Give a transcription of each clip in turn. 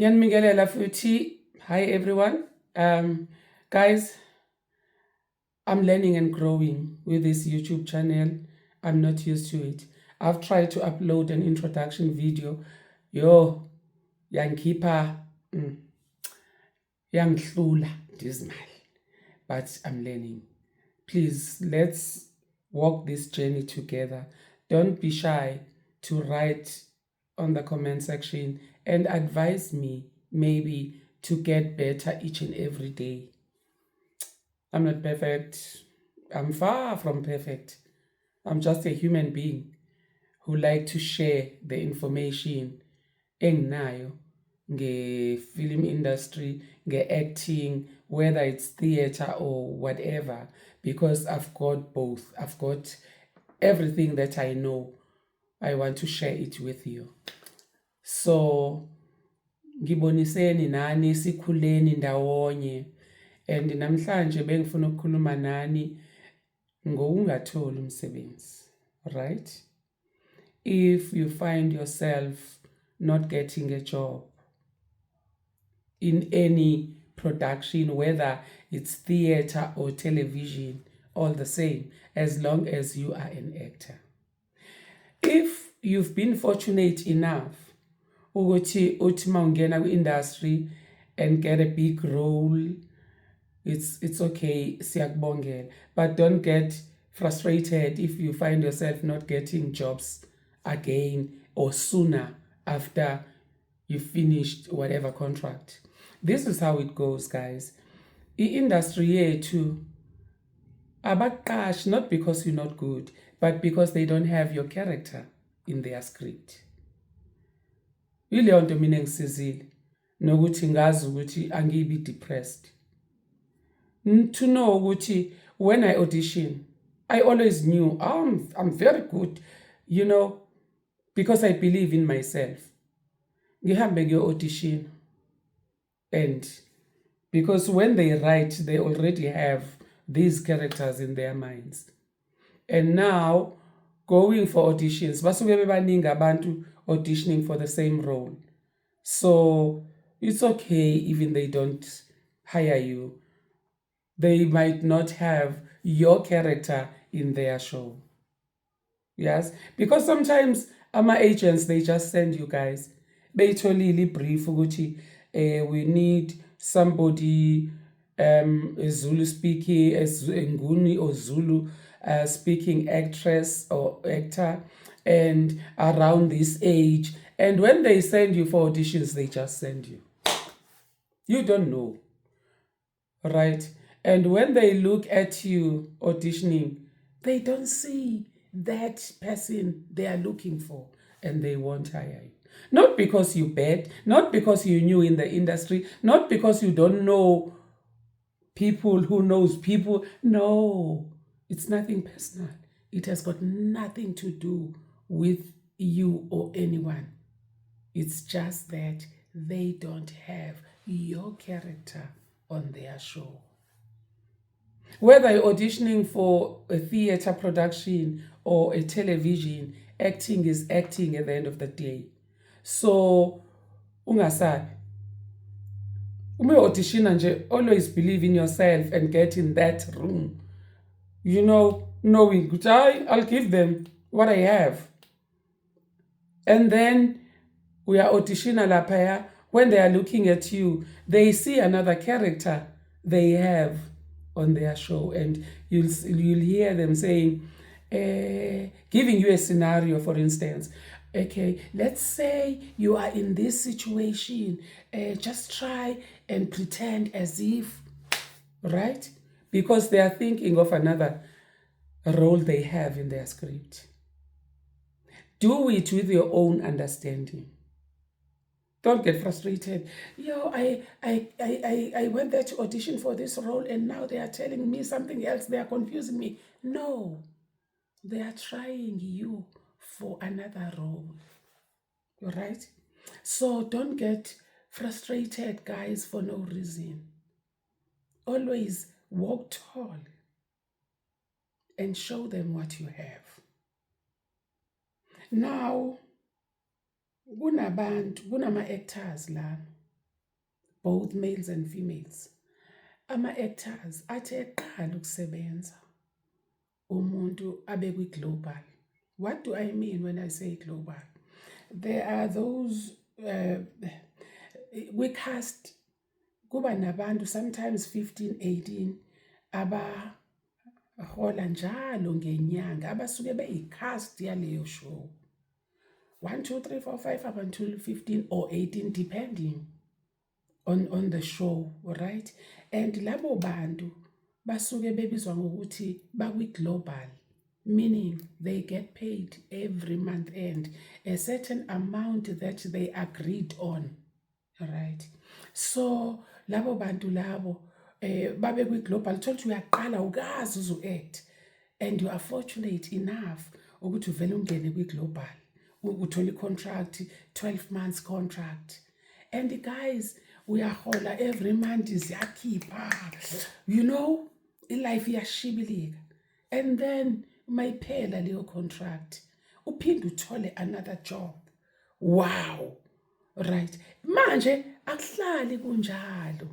Ngiyanibingelela futhi. Hi everyone. Guys, I'm learning and growing with this YouTube channel. I'm not used to it. I've tried to upload an introduction video. Yangikhipha yangihlula dismal. But I'm learning. Please, let's walk this journey together. Don't be shy to write on the comment section and advise me maybe to get better each and every day. I'm not perfect. I'm far from perfect. I'm just a human being who like to share the information enginayo nge-film industry, nge-acting, whether it's theater or whatever, because I've got both. I've got everything that I know. I want to share it with you. So, ngiboniseni nani sikhuleni ndawonye, and namhlanje bengifuna ukukhuluma nani ngokungatholi umsebenzi, right? If you find yourself not getting a job in any production, whether it's theater or television, all the same, as long as you are an actor. If you've been fortunate enough ukuthi mawungena ku-industry and get a big role, it's okay, siyakubongela. But don't get frustrated if you find yourself not getting jobs again or sooner after you finished whatever contract. This is how it goes, guys. I-industry yethu abaqashi, not because you're not good, but because they don't have your character in their script. Yileyo nto mina ngisizile nokuthi ngazi ukuthi angibi depressed. To know ukuthi when I audition, I always knew I'm very good, because I believe in myself. Ngihambe ngiyo-audition, and because when they write, they already have these characters in their minds. And now, going for auditions, basuke bebaningi abantu auditioning for the same role. So, it's okay even they don't hire you. They might not have your character in their show. Yes? Because sometimes ama-agents, they just send you guys. Beyitholile brief ukuthi we need somebody Zulu speaking, Nguni or Zulu speaking actress or actor, and around this age. And when they send you for auditions, they just send you. You don't know, right? And when they look at you auditioning, they don't see that person they are looking for, and they won't hire you. Not because you're bad, not because you're new in the industry, not because you don't know people who knows people. No, it's nothing personal. It has got nothing to do with you or anyone. It's just that they don't have your character on their show. Whether you're auditioning for a theater production or a television, acting is acting at the end of the day. So, ungasabi. Audition nje, always believe in yourself and get in that room. Knowing, I'll give them what I have. And then we are auditioning lapaya. When they are looking at you, they see another character they have on their show, and you'll hear them saying, giving you a scenario, for instance. Okay, let's say you are in this situation. Just try and pretend as if, right? Because they are thinking of another role they have in their script. Do it with your own understanding. Don't get frustrated. I went there to audition for this role, and now they are telling me something else. They are confusing me. No, they are trying you for another role. All right? So don't get frustrated, guys, for no reason. Always walk tall and show them what you have. Now, kunama-actors la both males and females. Ama-actors athe eqala ukusebenza umuntu abe kwi-global. What do I mean when I say global? There are those we cast kuba nabantu sometimes 15, 18 abahola njalo ngenyanga abasuke beyi-cast yaleyo show. 1, 2, 3, 4, 5 up until 15 or 18 depending on the show, right? And labo bantu basuke bebizwa ngokuthi bakwi-global, meaning they get paid every month and a certain amount that they agreed on, right? So labo bantu labo babe kwi-global, thola uyaqala ukazi uzu-act and you are fortunate enough ukuthi uvele ungene kwi-global, uthole i-contract, 12 months contract. And guys, uyahola every month ziyakhipha, you know, life iyashibilika. And then mayiphela leyo contract uphinde uthole another job. Wow, right? Manje akuhlali kunjalo.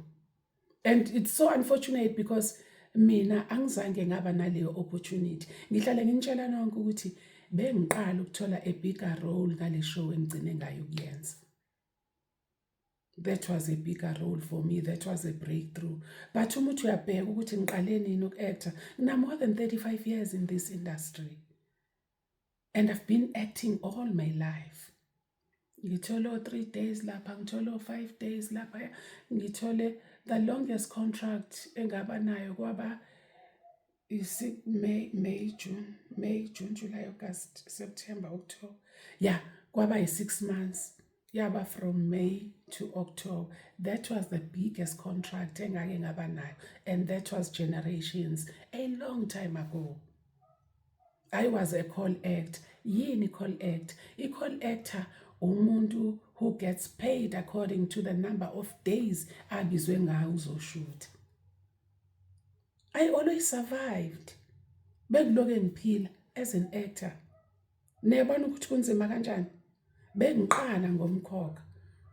And it's so unfortunate because mina angizange ngaba naleyo opportunity. Ngihlale ngintshela nonke ukuthi bengiqala ukuthola a bigger role ngale show engigcine ngayo kuyenza. That was a bigger role for me. That was a breakthrough. But umuntu uyabheka ukuthi ngiqale nini uku-actor. Ngina more than 35 years in this industry. And I've been acting all my life. Ngithole 3 days lapha, ngithole 5 days lapha. Ngithole the longest contract engaba nayo kwaba is May, June, July, August, September, October. Yeah, kwaba is 6 months. Yaba from May to October. That was the biggest contract engake ngaba nayo, and that was Generations a long time ago. I was a call act. Yini call act? A call actor umuntu who gets paid according to the number of days abizwe ngawo uzoshoot. I always survived. Bengiloke ngiphila as an actor. Nebona ukuthi kunzima kanjani? Bengiqala ngomkhokha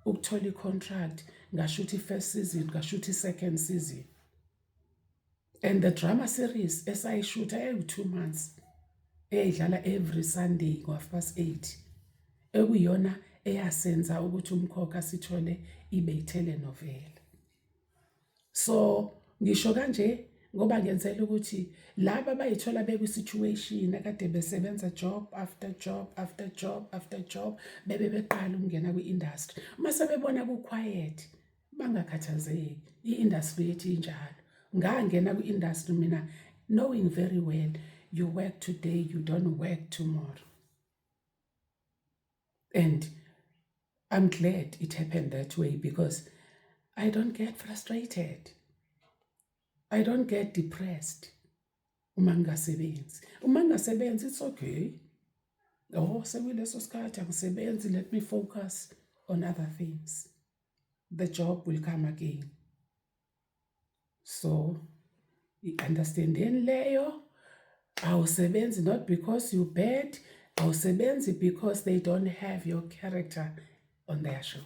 ukuthola i-contract, ngashuthi first season, ngashuthi second season. And the drama series esayishuta every 2 months. Eyidlala every Sunday ngo8:30. Ekuyona eyasenza ukuthi umkhokha sithole ibe i-telenovela. So ngisho kanje ngoba ngenzela ukuthi laba bayithola bekwi-situation akade besebenza job after job after job after job bebe beqala ukungena kwi-industry. Mase bebona ku-quiet bangakhathazeki, i-industry yethu injalo. Ngangena kwi-industry mina knowing very well you work today, you don't work tomorrow. And I'm glad it happened that way because I don't get frustrated. I don't get depressed. Uma ngingasebenzi, it's okay. Oh, sekuleso sikhathi angisebenzi, let me focus on other things. The job will come again. So, understanding leyo, awusebenzi not because you bad, awusebenzi because they don't have your character on their show.